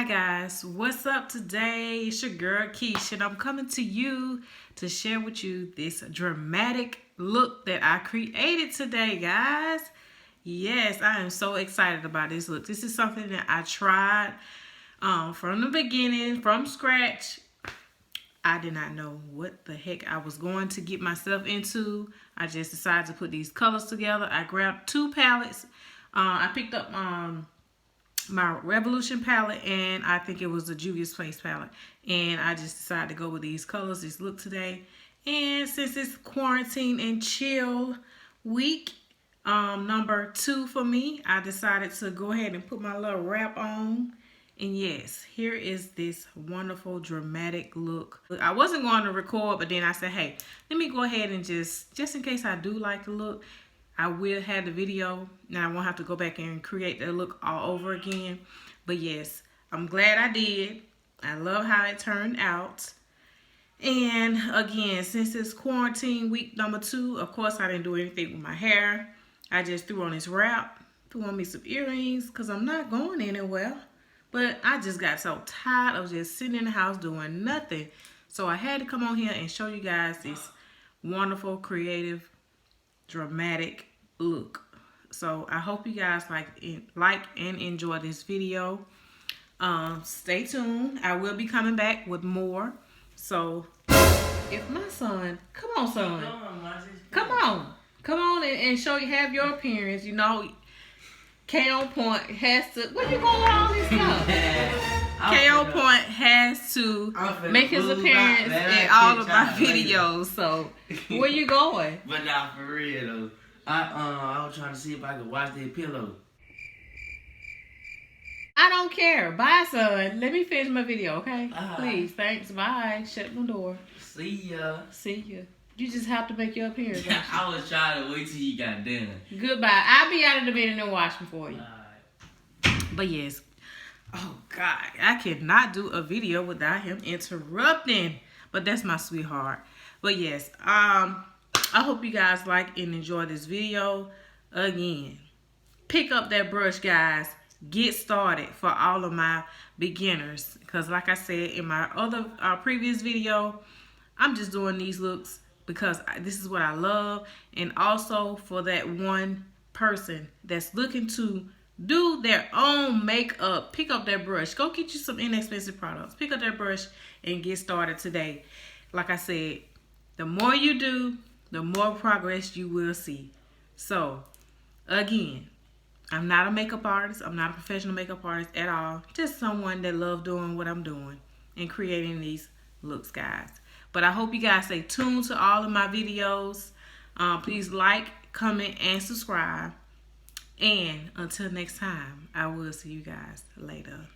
Hi guys, what's up today? It's your girl Keisha and I'm coming to you to share with you this dramatic look that I created today, guys. Yes, I am so excited about this look. This is something that I tried from the beginning, from scratch. I did not know what the heck I was going to get myself into. I just decided to put these colors together. I grabbed two palettes. I picked up my Revolution palette, and I think it was the Juvia's Place palette, and I just decided to go with these colors, this look today. And since it's quarantine and chill week number 2 for me, I decided to go ahead and put my little wrap on. And yes, here is this wonderful dramatic look. I wasn't going to record, but then I said, hey, let me go ahead and just in case I do like the look, I will have the video, and I won't have to go back and create the look all over again. But yes, I'm glad I did. I love how it turned out. And again, since it's quarantine week number 2, of course I didn't do anything with my hair. I just threw on this wrap, threw on me some earrings, because I'm not going anywhere. But I just got so tired of just sitting in the house doing nothing. So I had to come on here and show you guys this wonderful, creative, dramatic look. So I hope you guys like and enjoy this video. Stay tuned. I will be coming back with more. So if my son, come on and show you, have your appearance. You know, K on Point has to, where you going with all this stuff? K on Point has to make his appearance in all of my videos. So where you going? But not for real though. I was trying to see if I could wash their pillow. I don't care. Bye, son. Let me finish my video, okay? Please. Thanks. Bye. Shut my door. See ya. See ya. You just have to make your appearance. I was trying to wait till you got done. Goodbye. I'll be out of the bed and washing for you. But yes. Oh, God. I cannot do a video without him interrupting. But that's my sweetheart. But yes. I hope you guys like and enjoy this video. Again, pick up that brush, guys. Get started for all of my beginners. Because like I said in my other previous video, I'm just doing these looks because this is what I love. And also for that one person that's looking to do their own makeup, pick up that brush. Go get you some inexpensive products. Pick up that brush and get started today. Like I said, the more you do, the more progress you will see. So, again, I'm not a makeup artist. I'm not a professional makeup artist at all. Just someone that loves doing what I'm doing and creating these looks, guys. But I hope you guys stay tuned to all of my videos. Please like, comment, and subscribe. And until next time, I will see you guys later.